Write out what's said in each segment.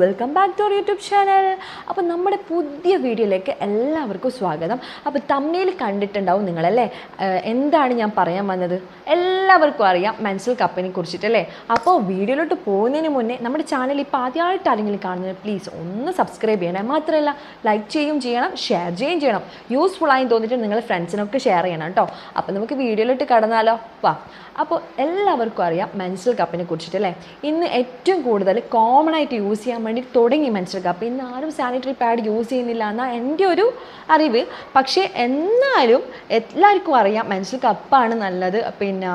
Welcome back to our YouTube channel. അപ്പോൾ നമ്മുടെ പുതിയ വീഡിയോയിലേക്ക് എല്ലാവർക്കും സ്വാഗതം. അപ്പോൾ തമ്മിൽ കണ്ടിട്ടുണ്ടാവും നിങ്ങളല്ലേ, എന്താണ് ഞാൻ പറയാൻ വന്നത്? എല്ലാവർക്കും അറിയാം മെൻസ്ട്രൽ കപ്പിനെ കുറിച്ചിട്ടല്ലേ. അപ്പോൾ വീഡിയോയിലോട്ട് പോകുന്നതിന് മുന്നേ നമ്മുടെ ചാനൽ ഇപ്പോൾ ആദ്യമായിട്ട് ആരെങ്കിലും കാണുന്നത് പ്ലീസ് ഒന്ന് സബ്സ്ക്രൈബ് ചെയ്യണം. മാത്രമല്ല ലൈക്ക് ചെയ്യണം, ഷെയർ ചെയ്യണം. യൂസ്ഫുള്ളായി തോന്നിയിട്ട് നിങ്ങൾ ഫ്രണ്ട്സിനൊക്കെ ഷെയർ ചെയ്യണം കേട്ടോ. അപ്പോൾ നമുക്ക് വീഡിയോയിലോട്ട് കടന്നാലോ? വാ. അപ്പോൾ എല്ലാവർക്കും അറിയാം മെൻസ്ട്രൽ കപ്പിനെ കുറിച്ചിട്ടല്ലേ. ഇന്ന് ഏറ്റവും കൂടുതൽ കോമൺ ആയിട്ട് യൂസ് ചെയ്യാൻ വേണ്ടി തുടങ്ങി മെൻസ്ട്രൽ കപ്പ്. ഇന്ന് ആരും സാനിറ്ററി പാഡ് യൂസ് ചെയ്യുന്നില്ല എന്നാണ് എൻ്റെ ഒരു അറിവ്. പക്ഷേ എന്നാലും എല്ലാവർക്കും അറിയാം മെൻസ്ട്രൽ കപ്പാണ് നല്ലത്. പിന്നെ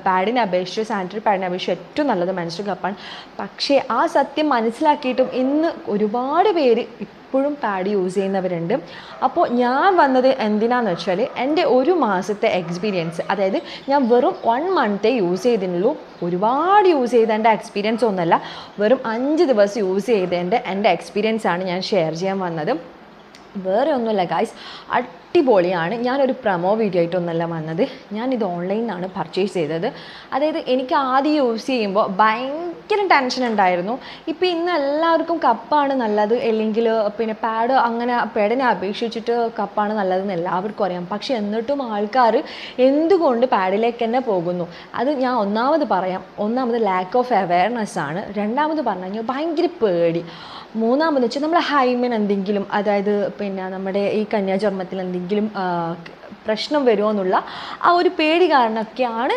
പാഡിനെ അപേക്ഷിച്ച് സാനിറ്ററി പാഡിനെ അപേക്ഷിച്ച് ഏറ്റവും നല്ലത് മെൻസ്ട്രൽ കപ്പാണ്. പക്ഷേ ആ സത്യം മനസ്സിലാക്കിയിട്ടും ഇന്ന് ഒരുപാട് പേര് ഇപ്പോഴും പാഡ് യൂസ് ചെയ്യുന്നവരുണ്ട്. അപ്പോൾ ഞാൻ വന്നത് എന്തിനാന്ന് വെച്ചാൽ എൻ്റെ ഒരു മാസത്തെ എക്സ്പീരിയൻസ്, അതായത് ഞാൻ വെറും 1 മന്തേ യൂസ് ചെയ്തിട്ടുള്ളൂ. ഒരുപാട് യൂസ് ചെയ്തതിൻ്റെ എക്സ്പീരിയൻസ് ഒന്നുമല്ല, വെറും 5 ദിവസം യൂസ് ചെയ്തതിൻ്റെ എൻ്റെ എക്സ്പീരിയൻസാണ് ഞാൻ ഷെയർ ചെയ്യാൻ വന്നത്. വേറെ ഒന്നുമില്ല ഗൈസ്, അടിപൊളിയാണ്. ഞാനൊരു പ്രൊമോ വീഡിയോ ആയിട്ടൊന്നുമല്ല വന്നത്. ഞാനിത് ഓൺലൈനിൽ നിന്നാണ് പർച്ചേസ് ചെയ്തത്. അതായത് എനിക്ക് ആദ്യം യൂസ് ചെയ്യുമ്പോൾ ഭയങ്കര ടെൻഷൻ ഉണ്ടായിരുന്നു. ഇപ്പോൾ ഇന്ന് എല്ലാവർക്കും കപ്പാണ് നല്ലത്, അല്ലെങ്കിൽ പിന്നെ പാഡ്, അങ്ങനെ പാഡിനെ അപേക്ഷിച്ചിട്ട് കപ്പാണ് നല്ലതെന്ന് എല്ലാവർക്കും അറിയാം. പക്ഷെ എന്നിട്ടും ആൾക്കാർ എന്തുകൊണ്ട് പാഡിലേക്ക് തന്നെ പോകുന്നു? അത് ഞാൻ ഒന്നാമത് ലാക്ക് ഓഫ് അവയർനെസ് ആണ്. രണ്ടാമത് പറഞ്ഞു കഴിഞ്ഞാൽ ഭയങ്കര പേടി. മൂന്നാമത് വെച്ചാൽ നമ്മളെ ഹൈമിന് എന്തെങ്കിലും, അതായത് പിന്നെ നമ്മുടെ ഈ കന്യാചർമ്മത്തിൽ എന്തെങ്കിലും പ്രശ്നം വരുമോ എന്നുള്ള ആ ഒരു പേടി കാരണമൊക്കെയാണ്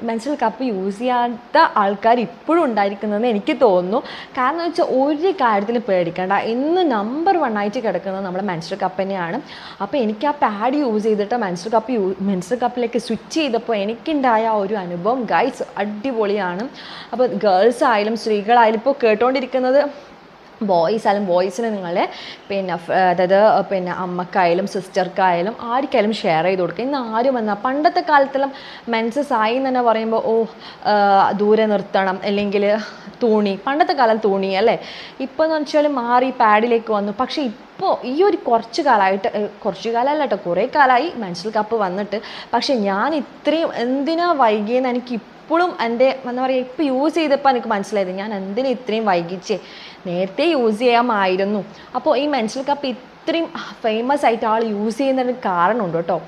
മെൻസ്ട്രൽ കപ്പ് യൂസ് ചെയ്യാത്ത ആൾക്കാർ ഇപ്പോഴും ഉണ്ടായിരിക്കുന്നതെന്ന് എനിക്ക് തോന്നുന്നു. കാരണം എന്ന് വെച്ചാൽ ഒരു കാര്യത്തിൽ പേടിക്കേണ്ട, ഇന്ന് നമ്പർ 1 ആയിട്ട് കിടക്കുന്നത് നമ്മുടെ മെൻസ്ട്രൽ കപ്പ് തന്നെയാണ്. അപ്പോൾ എനിക്ക് ആ പാഡ് യൂസ് ചെയ്തിട്ട് മെൻസ്ട്രൽ കപ്പിലേക്ക് സ്വിച്ച് ചെയ്തപ്പോൾ എനിക്കുണ്ടായ ആ ഒരു അനുഭവം ഗൈസ് അടിപൊളിയാണ്. അപ്പോൾ ഗേൾസ് ആയാലും സ്ത്രീകളായാലും ഇപ്പോൾ കേട്ടുകൊണ്ടിരിക്കുന്നത് ബോയ്സിന് നിങ്ങളെ പിന്നെ അതായത് പിന്നെ അമ്മക്കായാലും സിസ്റ്റർക്കായാലും ആർക്കായാലും ഷെയർ ചെയ്ത് കൊടുക്കുക. ഇന്ന് ആരും വന്നാൽ പണ്ടത്തെ കാലത്തെല്ലാം മെൻസസ് ആയി എന്ന് തന്നെ പറയുമ്പോൾ ദൂരെ നിർത്തണം, അല്ലെങ്കിൽ തുണി, പണ്ടത്തെ കാലം തുണി അല്ലേ. ഇപ്പോൾ എന്ന് വെച്ചാൽ മാറി പാഡിലേക്ക് വന്നു. പക്ഷേ ഇപ്പോൾ ഈ ഒരു കുറച്ച് കാലമല്ല കേട്ടോ, കുറേ കാലമായി മെൻസ്ട്രൽ കപ്പ് വന്നിട്ട്. പക്ഷേ ഞാൻ ഇത്രയും എന്തിനാ വൈകിയെന്ന് എനിക്ക് ഇപ്പോഴും എൻ്റെ എന്താ പറയുക, ഇപ്പോൾ യൂസ് ചെയ്തപ്പോൾ എനിക്ക് മനസ്സിലായത് ഞാൻ എന്തിനാ ഇത്രയും വൈകിച്ചേ, നേരത്തെ യൂസ് ചെയ്യാമായിരുന്നു. അപ്പോൾ ഈ മെൻസ്ട്രൽ കപ്പ് ഇത്രയും ഫേമസ് ആയിട്ട് ആൾ യൂസ് ചെയ്യുന്നതിന് കാരണമുണ്ട് കേട്ടോ.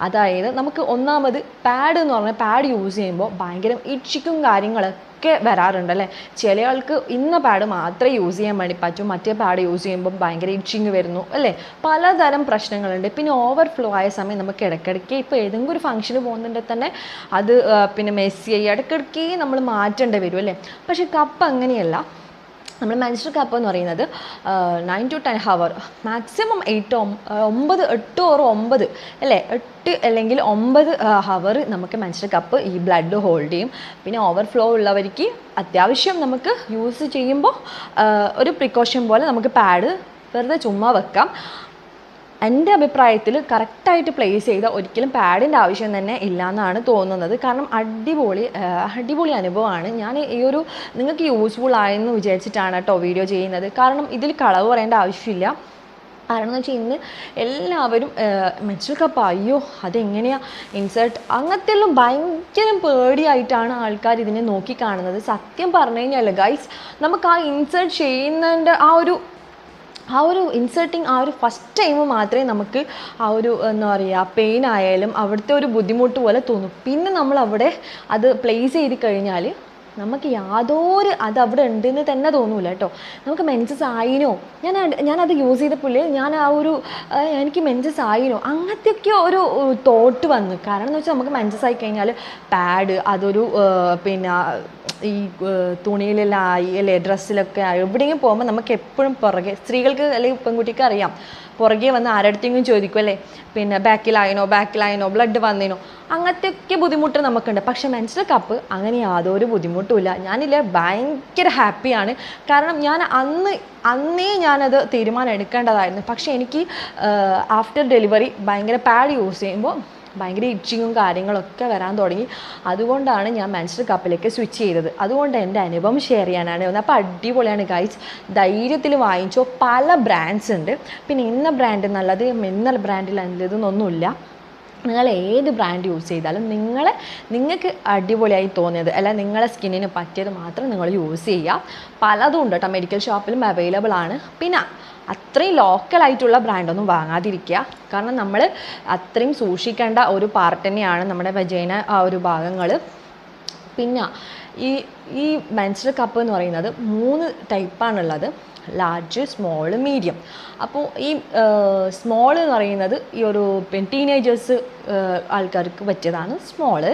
അതായത് നമുക്ക് ഒന്നാമത് പാഡ് എന്ന് പറഞ്ഞാൽ പാഡ് യൂസ് ചെയ്യുമ്പോൾ ഭയങ്കര ഇച്ചിക്കും കാര്യങ്ങളൊക്കെ വരാറുണ്ടല്ലേ. ചില ആൾക്ക് ഇന്ന പാഡ് മാത്രമേ യൂസ് ചെയ്യാൻ വേണ്ടി പറ്റും, മറ്റേ പാഡ് യൂസ് ചെയ്യുമ്പോൾ ഭയങ്കര ഇച്ചിങ് വരുന്നു അല്ലേ. പലതരം പ്രശ്നങ്ങളുണ്ട്. പിന്നെ ഓവർഫ്ലോ ആയ സമയം നമുക്ക് ഇടയ്ക്കിടയ്ക്ക് ഇപ്പോൾ ഏതെങ്കിലും ഒരു ഫംഗ്ഷന് പോകുന്നുണ്ടെങ്കിൽ തന്നെ അത് പിന്നെ മെസ്സിയായി ഇടയ്ക്കിടയ്ക്ക് നമ്മൾ മാറ്റേണ്ടി വരും അല്ലേ. പക്ഷേ കപ്പ് അങ്ങനെയല്ല. നമ്മൾ മെൻസ്ട്രൽ കപ്പ് എന്ന് പറയുന്നത് 9 to 10 ഹവർ, മാക്സിമം 8 or 9 അല്ലേ, 8 അല്ലെങ്കിൽ 9 ഹവർ നമുക്ക് മെൻസ്ട്രൽ കപ്പ് ഈ ബ്ലഡ് ഹോൾഡ് ചെയ്യും. പിന്നെ ഓവർഫ്ലോ ഉള്ളവർക്ക് അത്യാവശ്യം നമുക്ക് യൂസ് ചെയ്യുമ്പോൾ ഒരു പ്രിക്കോഷൻ പോലെ നമുക്ക് പാഡ് വെറുതെ ചുമ്മാ വെക്കാം. എൻ്റെ അഭിപ്രായത്തിൽ കറക്റ്റായിട്ട് പ്ലേസ് ചെയ്താൽ ഒരിക്കലും പാഡിൻ്റെ ആവശ്യം തന്നെ ഇല്ലയെന്നാണ് തോന്നുന്നത്. കാരണം അടിപൊളി അനുഭവമാണ്. ഞാൻ ഈ ഒരു നിങ്ങൾക്ക് യൂസ്ഫുൾ ആയെന്ന് വിചാരിച്ചിട്ടാണ് കേട്ടോ വീഡിയോ ചെയ്യുന്നത്. കാരണം ഇതിൽ കളവ് പറയേണ്ട ആവശ്യമില്ല. കാരണം എന്ന് വെച്ചാൽ ഇന്ന് എല്ലാവരും മെൻസ്ട്രൽ കപ്പ് അയ്യോ അതെങ്ങനെയാണ് ഇൻസേർട്ട് അങ്ങനത്തെ എല്ലാം ഭയങ്കര പേടിയായിട്ടാണ് ആൾക്കാർ ഇതിനെ നോക്കിക്കാണുന്നത്. സത്യം പറഞ്ഞു കഴിഞ്ഞാൽ ഗൈസ്, നമുക്ക് ആ ഇൻസേർട്ട് ചെയ്യുന്നതിൻ്റെ ആ ഒരു ഇൻസേർട്ടിങ് ആ ഒരു ഫസ്റ്റ് ടൈം മാത്രമേ നമുക്ക് ആ ഒരു എന്താ പറയുക പെയിൻ ആയാലും അവിടുത്തെ ഒരു ബുദ്ധിമുട്ട് പോലെ തോന്നും. പിന്നെ നമ്മൾ അവിടെ അത് പ്ലേസ് ചെയ്ത് കഴിഞ്ഞാൽ നമുക്ക് അത് അവിടെ ഉണ്ടെന്ന് തന്നെ തോന്നൂല കേട്ടോ. നമുക്ക് മെൻസസ് ആയിനോ, ഞാനത് യൂസ് ചെയ്തപ്പോൾ എനിക്ക് മെൻസസ് ആയിനോ അങ്ങനത്തെയൊക്കെ ഒരു തോട്ട് വന്നു. കാരണം എന്ന് വെച്ചാൽ നമുക്ക് മെൻസസ് ആയി കഴിഞ്ഞാൽ പാഡ് അതൊരു പിന്നെ ഈ തുണിയിലെല്ലാം ആയി അല്ലേ, ഡ്രസ്സിലൊക്കെ ആയി എവിടെയെങ്കിലും പോകുമ്പോൾ നമുക്ക് എപ്പോഴും പുറകെ, സ്ത്രീകൾക്ക് അല്ലെങ്കിൽ പെൺകുട്ടിക്ക് അറിയാം, പുറകെ വന്ന് ആരടുത്തെങ്കിലും ചോദിക്കും അല്ലേ, പിന്നെ ബാക്കിലായിനോ ബ്ലഡ് വന്നേനോ, അങ്ങനത്തെയൊക്കെ ബുദ്ധിമുട്ട് നമുക്കുണ്ട്. പക്ഷേ മെൻസ്ട്രൽ കപ്പ് അങ്ങനെ യാതൊരു ബുദ്ധിമുട്ടുമില്ല. ഞാനില്ലേ ഭയങ്കര ഹാപ്പിയാണ്. കാരണം ഞാൻ അന്നേ ഞാനത് തീരുമാനം എടുക്കേണ്ടതായിരുന്നു. പക്ഷേ എനിക്ക് ആഫ്റ്റർ ഡെലിവറി ഭയങ്കര പാഡ് യൂസ് ചെയ്യുമ്പോൾ ഭയങ്കര ഇച്ചിങ്ങും കാര്യങ്ങളൊക്കെ വരാൻ തുടങ്ങി. അതുകൊണ്ടാണ് ഞാൻ മെൻസ്ട്രൽ കപ്പിലേക്ക് സ്വിച്ച് ചെയ്തത്. അതുകൊണ്ട് എൻ്റെ അനുഭവം ഷെയർ ചെയ്യാനാണ് വന്നത്. അപ്പോൾ അടിപൊളിയാണ് ഗൈസ്, ധൈര്യത്തിൽ വാങ്ങിച്ചോ. പല ബ്രാൻഡ്സ് ഉണ്ട്. പിന്നെ ഇന്ന ബ്രാൻഡ് നല്ലത് ഇന്ന ബ്രാൻഡിൽ നല്ലതെന്നൊന്നുമില്ല. നിങ്ങൾ ഏത് ബ്രാൻഡ് യൂസ് ചെയ്താലും നിങ്ങൾക്ക് അടിപൊളിയായി തോന്നിയത് അല്ല നിങ്ങളെ സ്കിന്നിന് പറ്റിയത് മാത്രം നിങ്ങൾ യൂസ് ചെയ്യുക. പലതും ഉണ്ട് കേട്ടോ, മെഡിക്കൽ ഷോപ്പിലും അവൈലബിൾ ആണ്. പിന്നെ അത്രയും ലോക്കലായിട്ടുള്ള ബ്രാൻഡൊന്നും വാങ്ങാതിരിക്കുക. കാരണം നമ്മൾ അത്രയും സൂക്ഷിക്കേണ്ട ഒരു പാർട്ട് തന്നെയാണ് നമ്മുടെ വജൈന ആ ഒരു ഭാഗങ്ങൾ. പിന്നെ ഈ മെൻസ്ട്രൽ കപ്പ് എന്ന് പറയുന്നത് 3 ടൈപ്പാണുള്ളത്, ലാർജ്, സ്മോൾ, മീഡിയം. അപ്പോൾ ഈ സ്മോൾ എന്ന് പറയുന്നത് ഈ ഒരു ടീനേജേഴ്സ് ആൾക്കാർക്ക് പറ്റിയതാണ് സ്മോള്.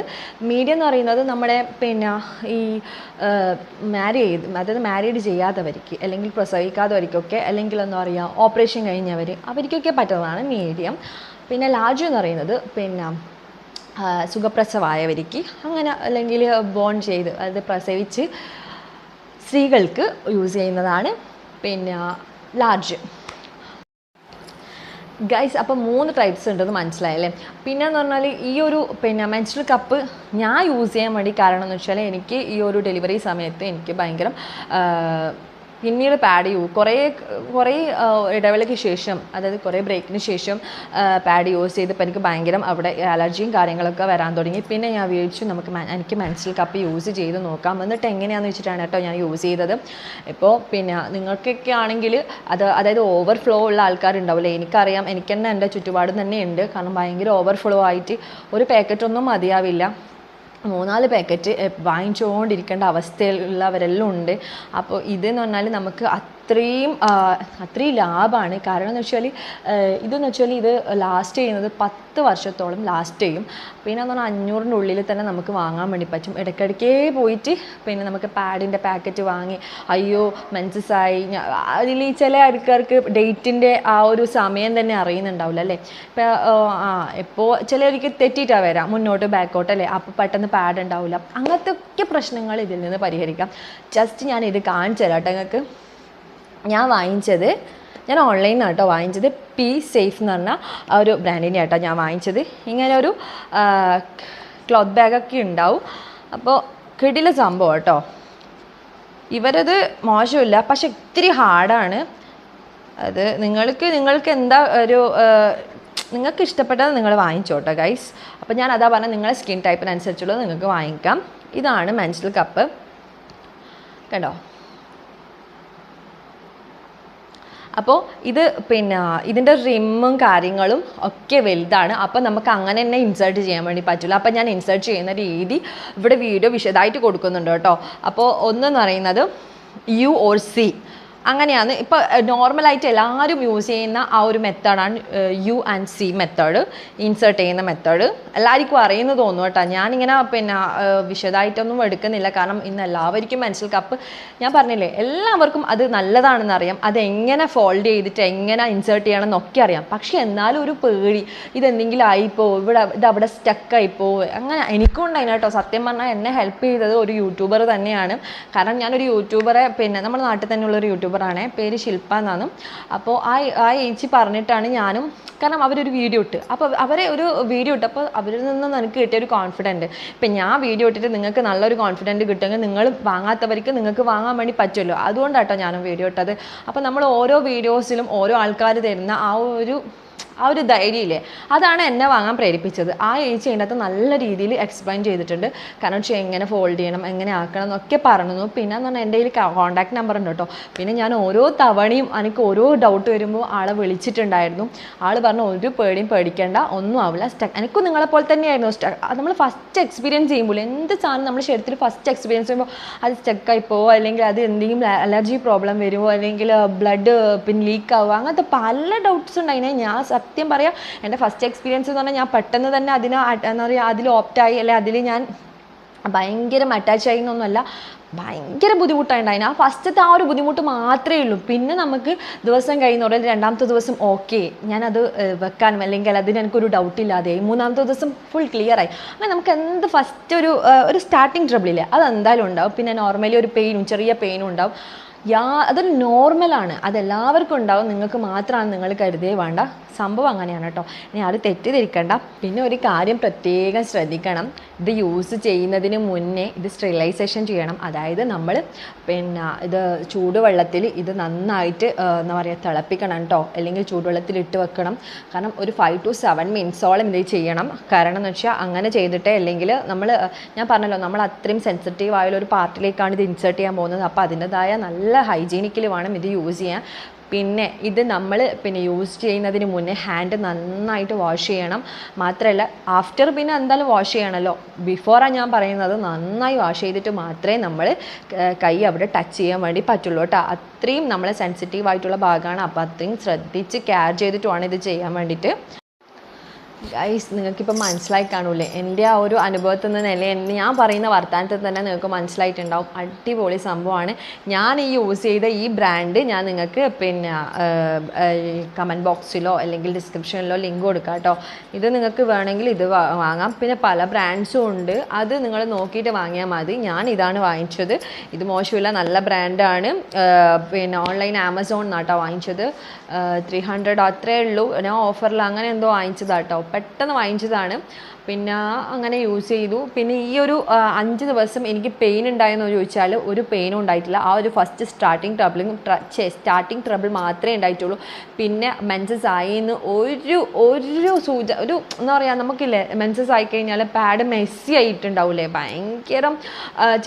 മീഡിയം എന്ന് പറയുന്നത് നമ്മുടെ ഈ മാരീഡ് ചെയ്യാത്തവർക്ക് അല്ലെങ്കിൽ പ്രസവിക്കാത്തവർക്കൊക്കെ അല്ലെങ്കിൽ എന്താ പറയുക ഓപ്പറേഷൻ അവർക്കൊക്കെ പറ്റുന്നതാണ് മീഡിയം. പിന്നെ ലാർജ് എന്ന് പറയുന്നത് സുഖപ്രസവമായവർക്ക് അങ്ങനെ അല്ലെങ്കിൽ ബോൺ ചെയ്ത് അതായത് പ്രസവിച്ച് സ്ത്രീകൾക്ക് യൂസ് ചെയ്യുന്നതാണ് ലാർജ്. ഗൈസ്, അപ്പോൾ 3 ടൈപ്സ് ഉണ്ടെന്ന് മനസ്സിലായല്ലേ. പിന്നെയെന്ന് പറഞ്ഞാൽ ഈ ഒരു മെൻസ്ട്രൽ കപ്പ് ഞാൻ യൂസ് ചെയ്യാൻ വേണ്ടി കാരണം എന്ന് വെച്ചാൽ എനിക്ക് ഈ ഒരു ഡെലിവറി സമയത്ത് എനിക്ക് ഭയങ്കര പിന്നീട് പാഡ് ചെയ്യൂ കുറേ ഇടവേളയ്ക്ക് ശേഷം, അതായത് കുറേ ബ്രേക്കിന് ശേഷം പാഡ് യൂസ് ചെയ്തപ്പോൾ എനിക്ക് ഭയങ്കര അവിടെ അലർജിയും കാര്യങ്ങളൊക്കെ വരാൻ തുടങ്ങി. പിന്നെ ഞാൻ വിചാരിച്ചു എനിക്ക് മെൻസ്ട്രൽ കപ്പ് യൂസ് ചെയ്ത് നോക്കാം. എന്നിട്ട് എങ്ങനെയാണെന്ന് വെച്ചിട്ടാണ് കേട്ടോ ഞാൻ യൂസ് ചെയ്തത്. ഇപ്പോൾ നിങ്ങൾക്കൊക്കെ ആണെങ്കിൽ അതായത് ഓവർഫ്ലോ ഉള്ള ആൾക്കാരുണ്ടാവില്ലേ, എനിക്കറിയാം, എനിക്ക് തന്നെ എൻ്റെ ചുറ്റുപാടും തന്നെ ഉണ്ട്. കാരണം ഭയങ്കര ഓവർഫ്ലോ ആയിട്ട് ഒരു പാക്കറ്റൊന്നും മതിയാവില്ല, 3-4 പാക്കറ്റ് വാങ്ങിച്ചുകൊണ്ടിരിക്കേണ്ട അവസ്ഥയിലുള്ളവരെല്ലാം ഉണ്ട്. അപ്പോൾ ഇതെന്ന് പറഞ്ഞാൽ നമുക്ക് അത്രയും ലാഭമാണ്. കാരണം എന്ന് വെച്ചാൽ ഇത് ലാസ്റ്റ് ചെയ്യുന്നത് 10 വർഷത്തോളം ലാസ്റ്റ് ചെയ്യും. പിന്നെ എന്ന് പറഞ്ഞാൽ 500-ൻ്റെ ഉള്ളിൽ തന്നെ നമുക്ക് വാങ്ങാൻ വേണ്ടി പറ്റും. ഇടയ്ക്കിടയ്ക്കേ പോയിട്ട് നമുക്ക് പാഡിൻ്റെ പാക്കറ്റ് വാങ്ങി അയ്യോ മെൻസസ്സായി, അതിൽ ചില ആൾക്കാർക്ക് ഡേറ്റിൻ്റെ ആ ഒരു സമയം തന്നെ അറിയുന്നുണ്ടാവില്ല അല്ലേ. ഇപ്പോൾ ചിലർക്ക് തെറ്റിയിട്ടാണ് വരാം, മുന്നോട്ട് ബാക്കോട്ട് അല്ലേ, അപ്പോൾ പെട്ടെന്ന് പാഡ് ഉണ്ടാവില്ല. അങ്ങനത്തെ ഒക്കെ പ്രശ്നങ്ങൾ ഇതിൽ നിന്ന് പരിഹരിക്കാം. ജസ്റ്റ് ഞാൻ ഇത് കാണിച്ചു തരാം കേട്ടോ നിങ്ങൾക്ക്. ഞാൻ ഓൺലൈനിൽ നിന്നാണ് കേട്ടോ വാങ്ങിച്ചത്. പി സേഫ് എന്ന് പറഞ്ഞ ആ ഒരു ബ്രാൻഡിൻ്റെ ആട്ടോ ഞാൻ വാങ്ങിച്ചത്. ഇങ്ങനെ ഒരു ക്ലോത്ത് ബാഗൊക്കെ ഉണ്ടാവും. അപ്പോൾ കിടില സംഭവം കേട്ടോ. ഇവരത് മോശമില്ല, പക്ഷെ ഇത്തിരി ഹാർഡാണ്. അത് നിങ്ങൾക്ക് എന്താ നിങ്ങൾക്ക് ഇഷ്ടപ്പെട്ടത് നിങ്ങൾ വാങ്ങിച്ചോട്ടോ ഗൈസ്. അപ്പോൾ ഞാൻ അതാ പറഞ്ഞാൽ നിങ്ങളെ സ്കിൻ ടൈപ്പിനനുസരിച്ചുള്ളത് നിങ്ങൾക്ക് വാങ്ങിക്കാം. ഇതാണ് മെൻസ്ട്രൽ കപ്പ് കണ്ടോ. അപ്പോൾ ഇത് ഇതിൻ്റെ റിമ്മും കാര്യങ്ങളും ഒക്കെ വലുതാണ്. അപ്പോൾ നമുക്ക് അങ്ങനെ തന്നെ ഇൻസേർട്ട് ചെയ്യാൻ വേണ്ടി പറ്റില്ല. അപ്പോൾ ഞാൻ ഇൻസേർട്ട് ചെയ്യുന്ന രീതി ഇവിടെ വീഡിയോ വിശദമായിട്ട് കൊടുക്കുന്നുണ്ട് കേട്ടോ. അപ്പോൾ ഒന്നെന്ന് പറയുന്നത് U or C അങ്ങനെയാണ്. ഇപ്പോൾ നോർമലായിട്ട് എല്ലാവരും യൂസ് ചെയ്യുന്ന ആ ഒരു മെത്തേഡാണ് U and C method, insert ചെയ്യുന്ന മെത്തേഡ്. എല്ലാവർക്കും അറിയുന്നു തോന്നുന്നു കേട്ടോ. ഞാനിങ്ങനെ വിശദമായിട്ടൊന്നും എടുക്കുന്നില്ല, കാരണം ഇന്ന് എല്ലാവർക്കും മെൻസ്ട്രൽ കപ്പ് ഞാൻ പറഞ്ഞില്ലേ എല്ലാവർക്കും അത് നല്ലതാണെന്ന് അറിയാം. അതെങ്ങനെ ഫോൾഡ് ചെയ്തിട്ട് എങ്ങനെ ഇൻസേർട്ട് ചെയ്യണം എന്നൊക്കെ അറിയാം. പക്ഷെ എന്നാലും ഒരു പേടി, ഇതെന്തെങ്കിലും ആയിപ്പോ ഇതവിടെ സ്റ്റക്കായിപ്പോ. അങ്ങനെ എനിക്കും ഉണ്ടായിന് കേട്ടോ. സത്യം പറഞ്ഞാൽ എന്നെ ഹെൽപ്പ് ചെയ്തത് ഒരു യൂട്യൂബർ തന്നെയാണ്. കാരണം ഞാനൊരു യൂട്യൂബറെ നമ്മുടെ നാട്ടിൽ തന്നെയുള്ളൊരു യൂട്യൂബറാണ്, പേര് ശില്പ എന്നാണ്. അപ്പോൾ ആ ഏച്ചി പറഞ്ഞിട്ടാണ് ഞാനും, കാരണം അവരൊരു വീഡിയോ ഇട്ട്, അപ്പോൾ അവരെ ഒരു വീഡിയോ ഇട്ടപ്പോൾ അവരിൽ നിന്ന് എനിക്ക് കിട്ടിയ ഒരു കോൺഫിഡൻറ്റ്. ഇപ്പം ഞാൻ വീഡിയോ ഇട്ടിട്ട് നിങ്ങൾക്ക് നല്ലൊരു കോൺഫിഡൻറ്റ് കിട്ടുമെങ്കിൽ നിങ്ങൾ വാങ്ങാത്തവർക്ക് നിങ്ങൾക്ക് വാങ്ങാൻ വേണ്ടി പറ്റുമല്ലോ. അതുകൊണ്ടാട്ടോ ഞാനും വീഡിയോ ഇട്ടത്. അപ്പോൾ നമ്മൾ ഓരോ വീഡിയോസിലും ഓരോ ആൾക്കാർ തരുന്ന ആ ഒരു ധൈര്യമില്ലേ, അതാണ് എന്നെ വാങ്ങാൻ പ്രേരിപ്പിച്ചത്. ആ ഏച്ചി അതിനകത്ത് നല്ല രീതിയിൽ എക്സ്പ്ലെയിൻ ചെയ്തിട്ടുണ്ട്. കാരണം എങ്ങനെ ഫോൾഡ് ചെയ്യണം, എങ്ങനെ ആക്കണം എന്നൊക്കെ പറഞ്ഞു. പിന്നെ എന്ന് പറഞ്ഞാൽ എൻ്റെ കയ്യിൽ കോൺടാക്ട് നമ്പർ ഉണ്ട് കേട്ടോ. പിന്നെ ഞാൻ ഓരോ തവണയും എനിക്ക് ഓരോ ഡൗട്ട് വരുമ്പോൾ ആളെ വിളിച്ചിട്ടുണ്ടായിരുന്നു. ആൾ പറഞ്ഞു ഒരു പേടിയും പേടിക്കേണ്ട, ഒന്നും ആവില്ല, എനിക്കും നിങ്ങളെപ്പോലെ തന്നെയായിരുന്നു. നമ്മൾ ഫസ്റ്റ് എക്സ്പീരിയൻസ് ചെയ്യുമ്പോൾ എന്ത് സാധനം നമ്മുടെ ശരീരത്തിൽ ഫസ്റ്റ് എക്സ്പീരിയൻസ് ചെയ്യുമ്പോൾ അത് സ്റ്റക്കായി പോവോ, അല്ലെങ്കിൽ അത് എന്തെങ്കിലും അലർജി പ്രോബ്ലം വരുമോ, അല്ലെങ്കിൽ ബ്ലഡ് ലീക്ക് ആവുക, അങ്ങനത്തെ പല ഡൗട്ട്സ് ഉണ്ടായിനെ. ഞാൻ സത്യം പറയാം, എൻ്റെ ഫസ്റ്റ് എക്സ്പീരിയൻസ് എന്ന് പറഞ്ഞാൽ ഞാൻ പെട്ടെന്ന് തന്നെ എന്താ പറയുക അതിൽ ഓപ്റ്റായി, അല്ലെ അതിൽ ഞാൻ ഭയങ്കര അറ്റാച്ച് ആയി എന്നൊന്നുമല്ല, ഭയങ്കര ബുദ്ധിമുട്ടായിട്ടായിരുന്നു. ആ ഫസ്റ്റത്തെ ആ ഒരു ബുദ്ധിമുട്ട് മാത്രമേ ഉള്ളൂ. പിന്നെ നമുക്ക് ദിവസം കഴിയുന്നതോടെ 2ാമത്തെ ദിവസം ഓക്കെ ഞാനത് വെക്കാനും അല്ലെങ്കിൽ അതിന് എനിക്കൊരു ഡൗട്ടില്ലാതെയായി. 3ാമത്തെ ദിവസം ഫുൾ ക്ലിയർ ആയി. അങ്ങനെ നമുക്ക് എന്ത് ഫസ്റ്റ് ഒരു സ്റ്റാർട്ടിങ് ട്രബിളില്ലേ അതെന്തായാലും ഉണ്ടാവും. പിന്നെ നോർമലി ഒരു ചെറിയ പെയിനും ഉണ്ടാവും. അതൊരു നോർമലാണ്, അതെല്ലാവർക്കും ഉണ്ടാവും. നിങ്ങൾക്ക് മാത്രമാണ് നിങ്ങൾ കരുതേ വേണ്ട. സംഭവം അങ്ങനെയാണ് കേട്ടോ. ഇനി അത് തെറ്റിദ്ധരിക്കണ്ട. പിന്നെ ഒരു കാര്യം പ്രത്യേകം ശ്രദ്ധിക്കണം, ഇത് യൂസ് ചെയ്യുന്നതിന് മുന്നേ ഇത് സ്റ്റെറിലൈസേഷൻ ചെയ്യണം. അതായത് നമ്മൾ പിന്നെ ഇത് ചൂടുവെള്ളത്തിൽ ഇത് നന്നായിട്ട് എന്താ പറയുക തിളപ്പിക്കണം കേട്ടോ, അല്ലെങ്കിൽ ചൂടുവെള്ളത്തിൽ ഇട്ട് വെക്കണം. കാരണം ഒരു 5 to 7 മിനിറ്റ്സോളം ഇത് ചെയ്യണം. കാരണം എന്ന് വെച്ചാൽ അങ്ങനെ ചെയ്തിട്ടേ, അല്ലെങ്കിൽ ഞാൻ പറഞ്ഞല്ലോ നമ്മൾ അത്രയും സെൻസിറ്റീവ് ആയുള്ള ഒരു പാർട്ടിലേക്കാണ് ഇത് ഇൻസേർട്ട് ചെയ്യാൻ പോകുന്നത്. അപ്പോൾ അതിൻ്റെതായ നല്ല ഹൈജീനിക്കിൽ വേണം ഇത് യൂസ് ചെയ്യാൻ. പിന്നെ ഇത് നമ്മൾ യൂസ് ചെയ്യുന്നതിന് മുന്നേ ഹാൻഡ് നന്നായിട്ട് വാഷ് ചെയ്യണം. മാത്രമല്ല ആഫ്റ്റർ പിന്നെ എന്തായാലും വാഷ് ചെയ്യണമല്ലോ, ബിഫോറാണ് ഞാൻ പറയുന്നത്. നന്നായി വാഷ് ചെയ്തിട്ട് മാത്രമേ നമ്മൾ കൈ അവിടെ ടച്ച് ചെയ്യാൻ വേണ്ടി പറ്റുള്ളൂ കേട്ടോ. അത്രയും നമ്മൾ സെൻസിറ്റീവ് ആയിട്ടുള്ള ഭാഗമാണ്. അപ്പോൾ അത്രയും ശ്രദ്ധിച്ച് കെയർ ചെയ്തിട്ട് വേണം ഇത് ചെയ്യാൻ വേണ്ടിയിട്ട്. ഗൈസ്, നിങ്ങൾക്കിപ്പോൾ മനസ്സിലായി കാണൂലേ എൻ്റെ ആ ഒരു അനുഭവത്തിൽ നിന്ന്, ഞാൻ പറയുന്ന വർത്തമാനത്തിൽ തന്നെ നിങ്ങൾക്ക് മനസ്സിലായിട്ടുണ്ടാവും. അടിപൊളി സംഭവമാണ്. ഞാൻ ഈ യൂസ് ചെയ്ത ഈ ബ്രാൻഡ് ഞാൻ നിങ്ങൾക്ക് കമൻറ്റ് ബോക്സിലോ അല്ലെങ്കിൽ ഡിസ്ക്രിപ്ഷനിലോ ലിങ്ക് കൊടുക്കാം കേട്ടോ. ഇത് നിങ്ങൾക്ക് വേണമെങ്കിൽ ഇത് വാങ്ങാം. പിന്നെ പല ബ്രാൻഡ്സും ഉണ്ട്, അത് നിങ്ങൾ നോക്കിയിട്ട് വാങ്ങിയാൽ മതി. ഞാൻ ഇതാണ് വാങ്ങിച്ചത്. ഇത് മോശമില്ല, നല്ല ബ്രാൻഡാണ്. ഓൺലൈൻ ആമസോൺ നാട്ടോ വാങ്ങിച്ചത്. 300 അത്രേ ഉള്ളൂ. ഞാൻ ഓഫറിൽ അങ്ങനെ എന്തോ വാങ്ങിച്ചതാട്ടോ, പെട്ടെന്ന് വാങ്ങിച്ചതാണ്. പിന്നെ അങ്ങനെ യൂസ് ചെയ്തു. പിന്നെ ഈ ഒരു 5 ദിവസം എനിക്ക് പെയിൻ ഉണ്ടായെന്ന് ചോദിച്ചാൽ ഒരു പെയിനും ഉണ്ടായിട്ടില്ല. ആ ഒരു ഫസ്റ്റ് സ്റ്റാർട്ടിങ് ട്രബിൾ മാത്രമേ ഉണ്ടായിട്ടുള്ളൂ. പിന്നെ മെൻസസ് ആയിന്ന് ഒരു എന്താ പറയുക, നമുക്കില്ലേ മെൻസസ് ആയിക്കഴിഞ്ഞാൽ പാഡ് മെസ്സി ആയിട്ടുണ്ടാവില്ലേ, ഭയങ്കര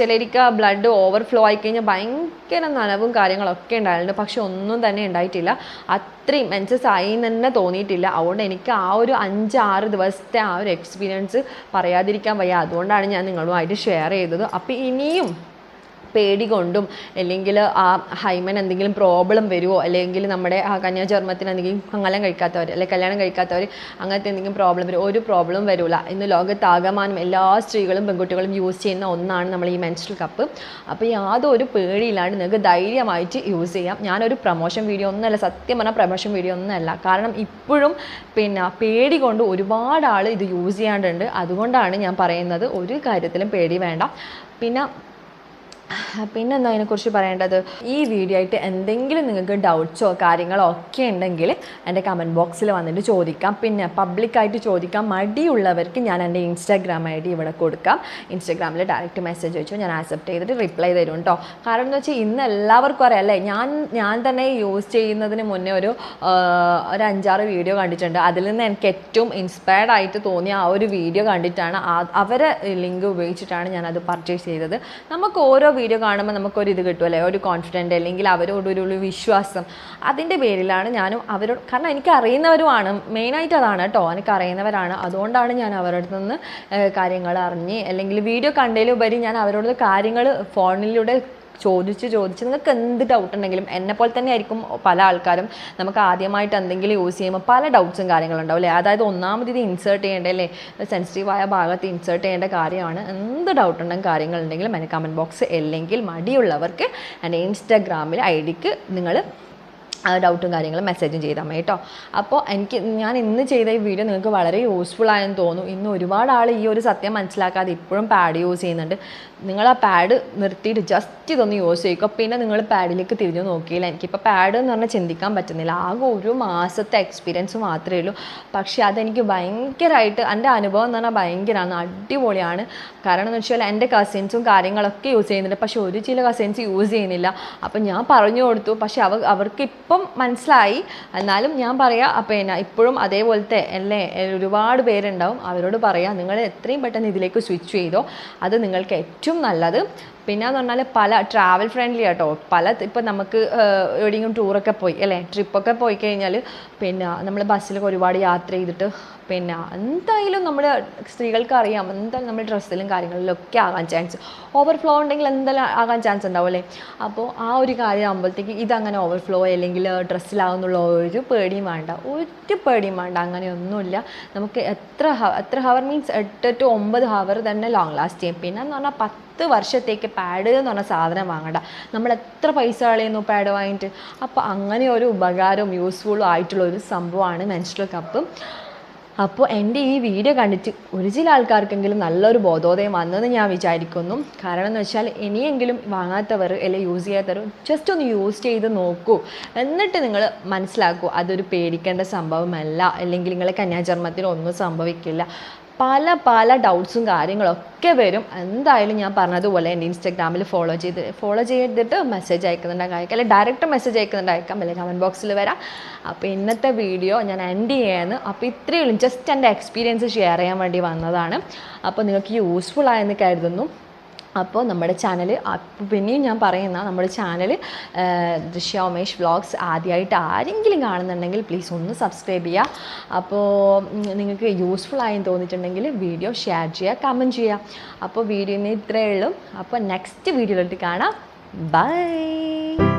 ചിലർക്ക് ബ്ലഡ് ഓവർഫ്ലോ ആയിക്കഴിഞ്ഞാൽ ഭയങ്കര നനവും കാര്യങ്ങളൊക്കെ ഉണ്ടായിട്ടുണ്ട്. പക്ഷെ ഒന്നും തന്നെ ഉണ്ടായിട്ടില്ല. അത്രയും മെൻസസ് ആയി തന്നെ തോന്നിയിട്ടില്ല. അതുകൊണ്ട് എനിക്ക് ആ ഒരു 5-6 ദിവസത്തെ ആ ഒരു എക്സ്പീരിയൻസ് പറയാതിരിക്കാൻ വയ്യ. അതുകൊണ്ടാണ് ഞാൻ നിങ്ങളുമായിട്ട് ഷെയർ ചെയ്തത്. അപ്പോൾ ഇനിയും പേടി കൊണ്ടും അല്ലെങ്കിൽ ആ ഹൈമൻ എന്തെങ്കിലും പ്രോബ്ലം വരുമോ, അല്ലെങ്കിൽ നമ്മുടെ ആ കന്യാചർമ്മത്തിന് എന്തെങ്കിലും കല്യാണം കഴിക്കാത്തവർ അങ്ങനത്തെ എന്തെങ്കിലും പ്രോബ്ലം വരുമോ, ഒരു പ്രോബ്ലം വരില്ല. ഇന്ന് ലോകത്താകമാനം എല്ലാ സ്ത്രീകളും പെൺകുട്ടികളും യൂസ് ചെയ്യുന്ന ഒന്നാണ് നമ്മൾ ഈ മെൻസ്ട്രൽ കപ്പ്. അപ്പോൾ യാതൊരു പേടിയില്ലാണ്ട് നിങ്ങൾക്ക് ധൈര്യമായിട്ട് യൂസ് ചെയ്യാം. ഞാനൊരു പ്രൊമോഷൻ വീഡിയോ ഒന്നുമല്ല, സത്യം പറഞ്ഞാൽ പ്രൊമോഷൻ വീഡിയോ ഒന്നുമല്ല. കാരണം ഇപ്പോഴും പേടി കൊണ്ട് ഒരുപാട് ആൾ ഇത് യൂസ് ചെയ്യാണ്ടുണ്ട്. അതുകൊണ്ടാണ് ഞാൻ പറയുന്നത്, ഒരു കാര്യത്തിലും പേടി വേണ്ട. പിന്നെ എന്താ അതിനെക്കുറിച്ച് പറയേണ്ടത്, ഈ വീഡിയോ ആയിട്ട് എന്തെങ്കിലും നിങ്ങൾക്ക് ഡൗട്ട്സോ കാര്യങ്ങളോ ഒക്കെ ഉണ്ടെങ്കിൽ എൻ്റെ കമൻറ്റ് ബോക്സിൽ വന്നിട്ട് ചോദിക്കാം. പിന്നെ പബ്ലിക്കായിട്ട് ചോദിക്കാം മടിയുള്ളവർക്ക് ഞാൻ എൻ്റെ ഇൻസ്റ്റാഗ്രാം ID ഇവിടെ കൊടുക്കാം. ഇൻസ്റ്റാഗ്രാമിൽ ഡയറക്റ്റ് മെസ്സേജ് അയച്ചു, ഞാൻ ആക്സെപ്റ്റ് ചെയ്തിട്ട് റിപ്ലൈ തരും കേട്ടോ. കാരണം എന്ന് വെച്ചാൽ ഇന്ന് എല്ലാവർക്കും അറിയാം അല്ലേ, ഞാൻ തന്നെ യൂസ് ചെയ്യുന്നതിന് മുന്നേ ഒരു 5-6 വീഡിയോ കണ്ടിട്ടുണ്ട്. അതിൽ നിന്ന് എനിക്ക് ഏറ്റവും ഇൻസ്പയർഡ് ആയിട്ട് തോന്നിയ ആ ഒരു വീഡിയോ കണ്ടിട്ടാണ്, അവരെ ലിങ്ക് ഉപയോഗിച്ചിട്ടാണ് ഞാനത് പർച്ചേസ് ചെയ്തത്. നമുക്ക് ഓരോ വീഡിയോ കാണുമ്പോൾ നമുക്കൊരു ഇത് കിട്ടുമല്ലേ, ഒരു കോൺഫിഡൻറ്റ് അല്ലെങ്കിൽ അവരോടൊരു വിശ്വാസം. അതിൻ്റെ പേരിലാണ് ഞാനും അവരോട്, കാരണം എനിക്ക് അറിയുന്നവരുമാണ്, മെയിനായിട്ട് അതാണ് കേട്ടോ, എനിക്ക് അറിയുന്നവരാണ്. അതുകൊണ്ടാണ് ഞാൻ അവരുടെ നിന്ന് കാര്യങ്ങൾ അറിഞ്ഞ്, അല്ലെങ്കിൽ വീഡിയോ കണ്ടതിലുപരി ഞാൻ അവരോട് കാര്യങ്ങൾ ഫോണിലൂടെ ചോദിച്ച് നിങ്ങൾക്ക് എന്ത് ഡൗട്ട് ഉണ്ടെങ്കിലും, എന്നെപ്പോലെ തന്നെ ആയിരിക്കും പല ആൾക്കാരും. നമുക്ക് ആദ്യമായിട്ട് എന്തെങ്കിലും യൂസ് ചെയ്യുമ്പോൾ പല ഡൗട്ട്സും കാര്യങ്ങളുണ്ടാവും അല്ലേ. അതായത് ഒന്നാമത് ഇത് ഇൻസേർട്ട് ചെയ്യേണ്ടല്ലേ, സെൻസിറ്റീവായ ഭാഗത്ത് ഇൻസേർട്ട് ചെയ്യേണ്ട കാര്യമാണ്. എന്ത് ഡൗട്ട് ഉണ്ടെങ്കിൽ കാര്യങ്ങളുണ്ടെങ്കിലും എൻ്റെ കമൻറ്റ് ബോക്സ്, അല്ലെങ്കിൽ മടിയുള്ളവർക്ക് എൻ്റെ ഇൻസ്റ്റാഗ്രാമിൽ ID നിങ്ങൾ ഡൗട്ടും കാര്യങ്ങളും മെസ്സേജും ചെയ്താൽ മതി കേട്ടോ. അപ്പോൾ ഞാൻ ഇന്ന് ചെയ്ത ഈ വീഡിയോ നിങ്ങൾക്ക് വളരെ യൂസ്ഫുൾ ആയെന്ന് തോന്നുന്നു. ഇന്ന് ഒരുപാട് ആൾ ഈ ഒരു സത്യം മനസ്സിലാക്കാതെ ഇപ്പോഴും പാഡ് യൂസ് ചെയ്യുന്നുണ്ട്. നിങ്ങൾ ആ പാഡ് നിർത്തിയിട്ട് ജസ്റ്റ് ഇതൊന്ന് യൂസ് ചെയ്യുക. പിന്നെ നിങ്ങൾ പാഡിലേക്ക് തിരിഞ്ഞു നോക്കിയില്ല. എനിക്കിപ്പോൾ പാഡ് എന്ന് പറഞ്ഞാൽ ചിന്തിക്കാൻ പറ്റുന്നില്ല. ആകെ 1 മാസത്തെ എക്സ്പീരിയൻസ് മാത്രമേ ഉള്ളൂ. പക്ഷേ അതെനിക്ക് ഭയങ്കരമായിട്ട്, എൻ്റെ അനുഭവം എന്ന് പറഞ്ഞാൽ ഭയങ്കരമാണ്, അടിപൊളിയാണ്. കാരണം എന്ന് വെച്ചാൽ എൻ്റെ കസിൻസും കാര്യങ്ങളൊക്കെ യൂസ് ചെയ്യുന്നുണ്ട്. പക്ഷേ ചില കസിൻസ് യൂസ് ചെയ്യുന്നില്ല. അപ്പം ഞാൻ പറഞ്ഞു കൊടുത്തു, പക്ഷേ അവർക്ക് ഇപ്പം മനസ്സിലായി. എന്നാലും ഞാൻ പറയാം, ഇപ്പോഴും അതേപോലത്തെ ഒരുപാട് പേരുണ്ടാവും. അവരോട് പറയാം, നിങ്ങൾ എത്രയും പെട്ടെന്ന് ഇതിലേക്ക് സ്വിച്ച് ചെയ്തോ, അത് നിങ്ങൾക്ക് ഏറ്റവും നല്ലത്. പിന്നെയെന്ന് പറഞ്ഞാൽ പല ട്രാവൽ ഫ്രണ്ട്ലി ആട്ടോ. ഇപ്പം നമുക്ക് എവിടെയെങ്കിലും ടൂറൊക്കെ പോയി അല്ലേ, ട്രിപ്പൊക്കെ പോയി കഴിഞ്ഞാൽ നമ്മൾ ബസ്സിലൊക്കെ ഒരുപാട് യാത്ര ചെയ്തിട്ട് എന്തായാലും നമ്മൾ സ്ത്രീകൾക്ക് അറിയാം, എന്തായാലും നമ്മൾ ഡ്രസ്സിലും കാര്യങ്ങളിലൊക്കെ ആകാൻ ചാൻസ്, ഓവർഫ്ലോ ഉണ്ടെങ്കിൽ എന്തായാലും ആകാൻ ചാൻസ് ഉണ്ടാവും അല്ലേ. അപ്പോൾ ആ ഒരു കാര്യം ആകുമ്പോഴത്തേക്ക് ഇതങ്ങനെ ഓവർഫ്ലോ അല്ലെങ്കിൽ ഡ്രസ്സിലാവുന്നുള്ള ഒരു പേടിയും വേണ്ട, അങ്ങനെയൊന്നുമില്ല. നമുക്ക് എത്ര ഹവർ മീൻസ് 8 to 9 ഹവർ തന്നെ ലോങ് ലാസ്റ്റ് ചെയ്യും. പിന്നെന്ന് പറഞ്ഞാൽ 10 വർഷത്തേക്ക് പാഡ് എന്ന് പറഞ്ഞ സാധനം വാങ്ങണ്ട. നമ്മൾ എത്ര പൈസ കളയുന്നു പാഡ് വാങ്ങിയിട്ട്. അപ്പോൾ അങ്ങനെ ഒരു ഉപകാരവും യൂസ്ഫുള്ളും ആയിട്ടുള്ള ഒരു സംഭവമാണ് മെൻസ്ട്രൽ കപ്പ്. അപ്പോൾ എൻ്റെ ഈ വീഡിയോ കണ്ടിട്ട് ചില ആൾക്കാർക്കെങ്കിലും നല്ലൊരു ബോധോദയം വന്നെന്ന് ഞാൻ വിചാരിക്കുന്നു. കാരണം എന്ന് വെച്ചാൽ ഇനിയെങ്കിലും വാങ്ങാത്തവർ അല്ലെങ്കിൽ യൂസ് ചെയ്യാത്തവർ ജസ്റ്റ് ഒന്ന് യൂസ് ചെയ്ത് നോക്കൂ. എന്നിട്ട് നിങ്ങൾ മനസ്സിലാക്കൂ, അതൊരു പേടിക്കേണ്ട സംഭവമല്ല, അല്ലെങ്കിൽ നിങ്ങളെ കന്യാചർമ്മത്തിൽ ഒന്നും സംഭവിക്കില്ല. പല പല ഡൗട്ട്സും കാര്യങ്ങളൊക്കെ വരും. എന്തായാലും ഞാൻ പറഞ്ഞതുപോലെ എൻ്റെ ഇൻസ്റ്റാഗ്രാമിൽ ഫോളോ ചെയ്തിട്ട് മെസ്സേജ് അയക്കുന്നുണ്ടെങ്കിൽ അയക്കാം, അല്ലെങ്കിൽ ഡയറക്റ്റ് മെസ്സേജ് അയക്കുന്നുണ്ടെങ്കിൽ അയക്കാം, അല്ലെങ്കിൽ കമൻറ്റ് ബോക്സിൽ വരാം. അപ്പോൾ ഇന്നത്തെ വീഡിയോ ഞാൻ എൻഡ് ചെയ്യുന്നു. അപ്പോൾ ഇത്രയേ ഉള്ളൂ, ജസ്റ്റ് എൻ്റെ എക്സ്പീരിയൻസ് ഷെയർ ചെയ്യാൻ വേണ്ടി വന്നതാണ്. അപ്പോൾ നിങ്ങൾക്ക് യൂസ്ഫുൾ ആയെന്ന് കരുതുന്നു. അപ്പോൾ നമ്മുടെ ചാനൽ, പിന്നെയും ഞാൻ പറയുന്ന നമ്മുടെ ചാനൽ ദൃശ്യ ഉമേഷ് വ്ളോഗ്സ് ആദ്യമായിട്ട് ആരെങ്കിലും കാണുന്നുണ്ടെങ്കിൽ പ്ലീസ് ഒന്ന് സബ്സ്ക്രൈബ് ചെയ്യുക. അപ്പോൾ നിങ്ങൾക്ക് യൂസ്ഫുൾ ആയെന്ന് തോന്നിയിട്ടുണ്ടെങ്കിൽ വീഡിയോ ഷെയർ ചെയ്യുക, കമൻറ്റ് ചെയ്യുക. അപ്പോൾ വീഡിയോന് ഇത്രയേ ഉള്ളൂ. അപ്പോൾ നെക്സ്റ്റ് വീഡിയോയിലോട്ട് കാണാം. ബൈ.